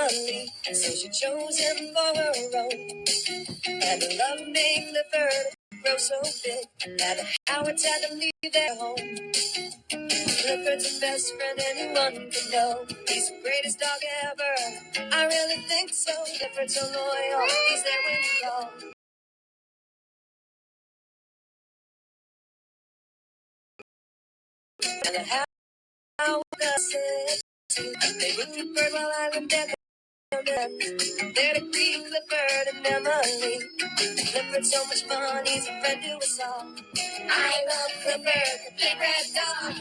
Emily, so she chose him for her own. And the love made Clifford grow so big that the Howards had to leave their home. Clifford's the best friend anyone can know. He's the greatest dog ever. I really think so. Clifford's so loyal. He's there when you call. And the Howards said they would Clifford while I lived there. There to greet Clifford and Emily. Clifford's so much fun. He's a friend to us all. I love Clifford, the big red dog.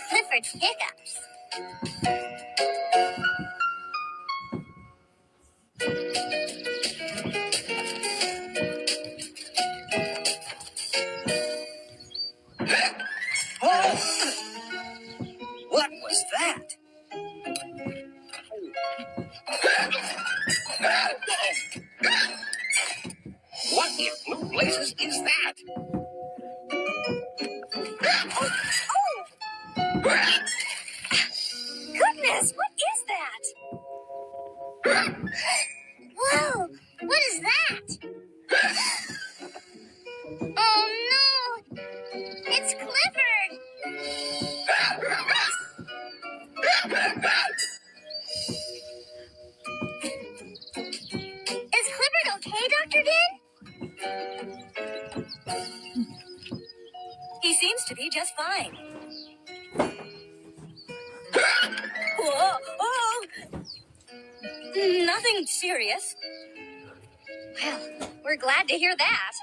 Clifford's hiccups. Oh! What was that? What in blue blazes is that? Goodness, what is that? Whoa, what is that? Oh no, it's Clifford. Is Clifford okay, Dr. Din? He seems to be just fine. Whoa, oh! Nothing serious. Well, we're glad to hear that.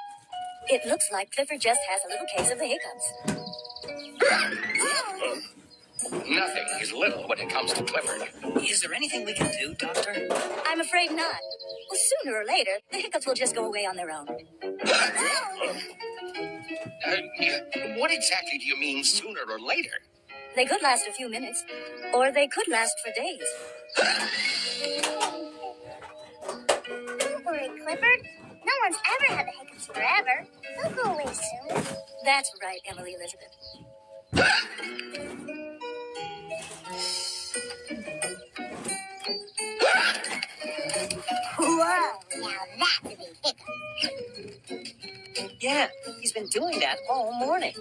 It looks like Clifford just has a little case of the hiccups. Nothing is little when it comes to Clifford. Is there anything we can do, Doctor? I'm afraid not. Well, sooner or later, the hiccups will just go away on their own. What exactly do you mean sooner or later? They could last a few minutes, or they could last for days. Don't worry, Clifford. No one's ever had the hiccups forever. They'll go away soon. That's right, Emily Elizabeth. Whoa, now that's a big hiccup. Yeah, he's been doing that all morning.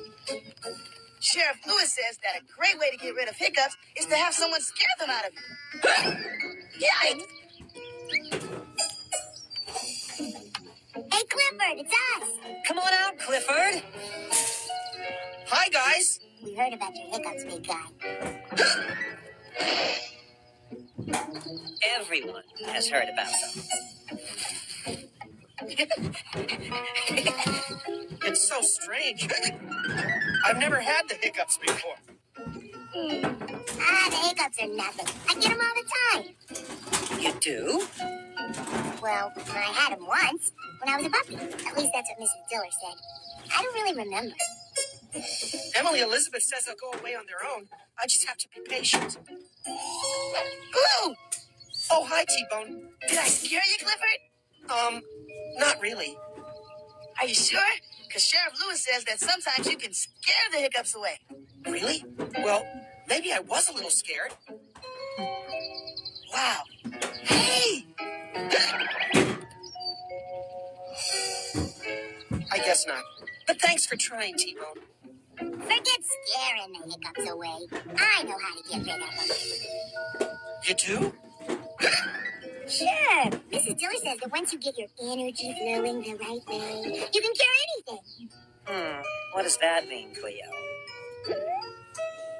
Sheriff Lewis says that a great way to get rid of hiccups is to have someone scare them out of you. Yikes! Hey, Clifford, it's us. Come on out, Clifford. Hi, guys. We heard about your hiccups, big guy. Everyone has heard about them. It's so strange. I've never had the hiccups before. The hiccups are nothing. I get them all the time. You do? Well, I had them once when I was a puppy. At least that's what Mrs. Diller said. I don't really remember. Emily Elizabeth says they'll go away on their own. I just have to be patient. Ooh! Oh, hi, T-Bone. Did I scare you, Clifford? Not really. Are you sure? Because Sheriff Lewis says that sometimes you can scare the hiccups away. Really? Well, maybe I was a little scared. Wow. Hey! I guess not. But thanks for trying, T-Bone. Forget scaring the hiccups away. I know how to get rid of them. You do? Sure. Mrs. Diller says that once you get your energy flowing the right way, you can cure anything. What does that mean, Cleo?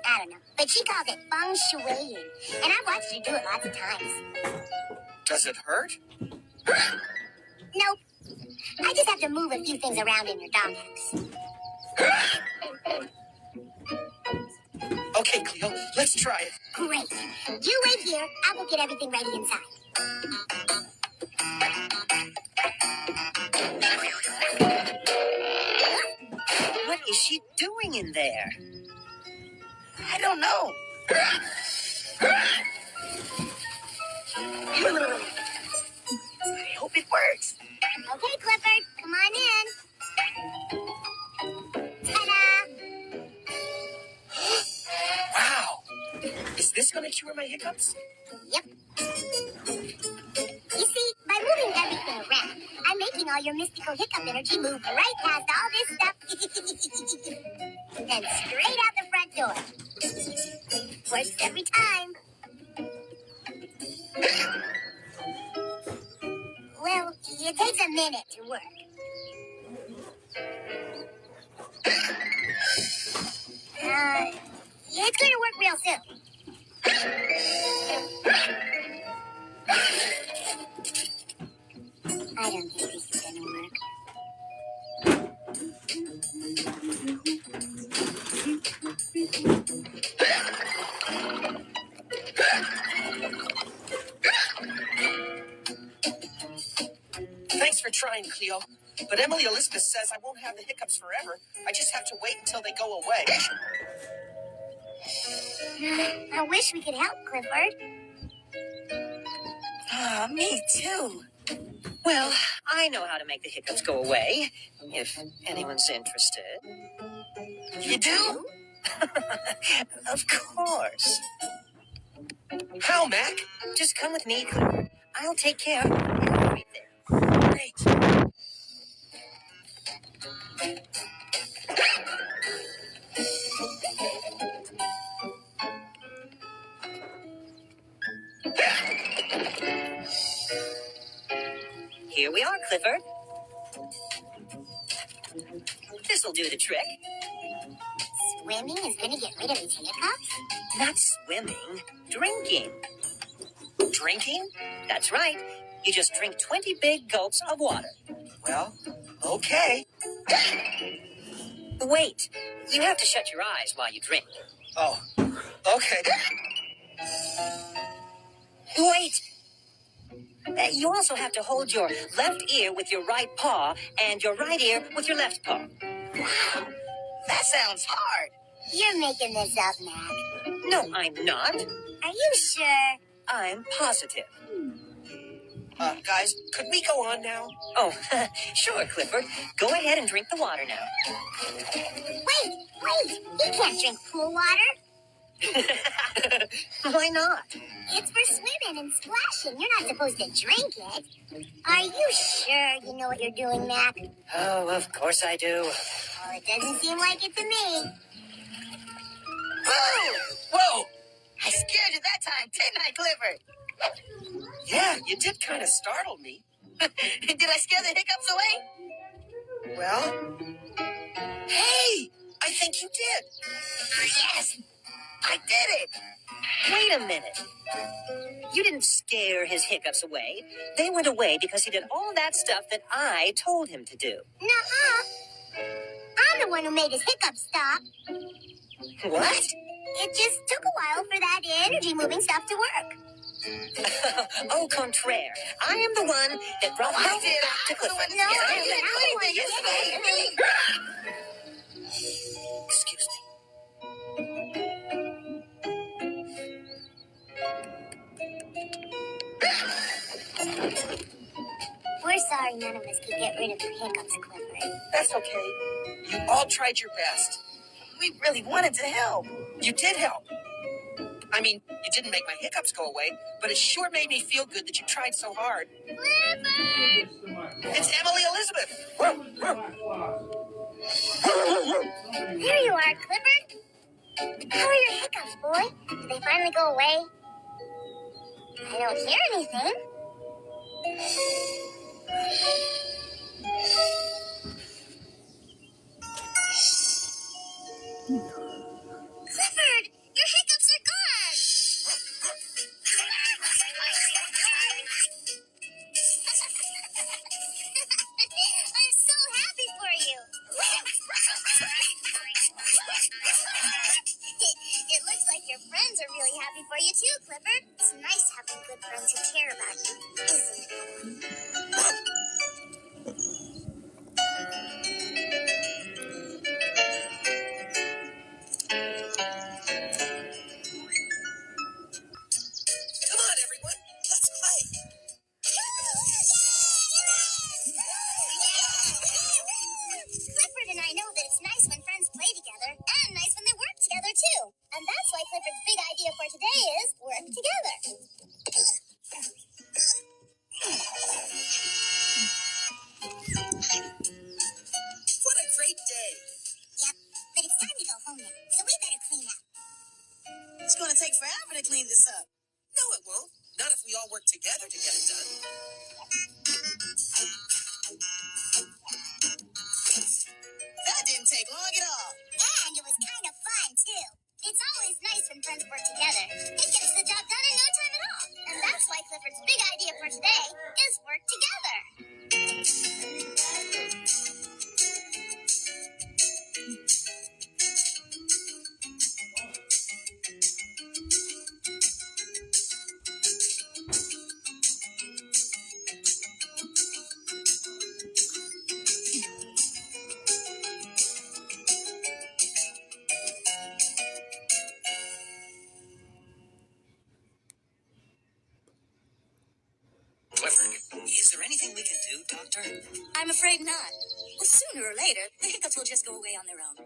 I don't know, but she calls it feng shuiing, and I've watched her do it lots of times. Does it hurt? Nope. I just have to move a few things around in your doghouse. Okay, Cleo, let's try it. Great. You wait here. I'll go get everything ready inside. What is she doing in there? I don't know. I hope it works. Okay, Clifford, come on you were my hiccups? Yep. You see, by moving everything around, I'm making all your mystical hiccup energy move right past all this stuff. Then straight out the front door. Works every time. Well, it takes a minute to work. It's going to work real soon. I don't think this is going to work. Thanks for trying, Cleo. But Emily Elizabeth says I won't have the hiccups forever. I just have to wait until they go away. I wish we could help, Clifford. Me too. Well, I know how to make the hiccups go away, if anyone's interested. You do? Of course. How, Mac? Just come with me, Clifford. I'll take care of everything. Great. Here we are, Clifford. This'll do the trick. Swimming is going to get rid of his hiccups? Not swimming, drinking. Drinking? That's right. You just drink 20 big gulps of water. Well, okay. Wait, you have to shut your eyes while you drink. Oh, okay. Wait! You also have to hold your left ear with your right paw and your right ear with your left paw. That sounds hard. You're making this up, Mac. No, I'm not. Are you sure? I'm positive. Guys, could we go on now? Oh, sure, Clifford. Go ahead and drink the water now. Wait! You can't drink pool water. Why not? It's for swimming and splashing. You're not supposed to drink it. Are you sure you know what you're doing, Mac? Oh, of course I do. Well, it doesn't seem like it to me. Whoa! Whoa! I scared you that time, didn't I, Clifford? Yeah, you did kind of startle me. Did I scare the hiccups away? Well, hey! I think you did. Yes! I did it! Wait a minute. You didn't scare his hiccups away. They went away because he did all that stuff that I told him to do. Nuh-uh. I'm the one who made his hiccups stop. What? It just took a while for that energy-moving stuff to work. Au contraire. I am the one that brought I health did. back to I was the one Clifford. that Excuse me. We're sorry none of us could get rid of your hiccups, Clifford. That's okay. You all tried your best. We really wanted to help. You did help. I mean, you didn't make my hiccups go away, but it sure made me feel good that you tried so hard. Clifford! It's Emily Elizabeth. There you are, Clifford. How are your hiccups, boy? Did they finally go away? I don't hear anything. Clifford, your hiccups are gone. I'm so happy for you. It looks like your friends are really happy for you too, Clifford. It's nice having good friends who care about you. Clifford. Is there anything we can do, Doctor? I'm afraid not. Well, sooner or later, the hiccups will just go away on their own.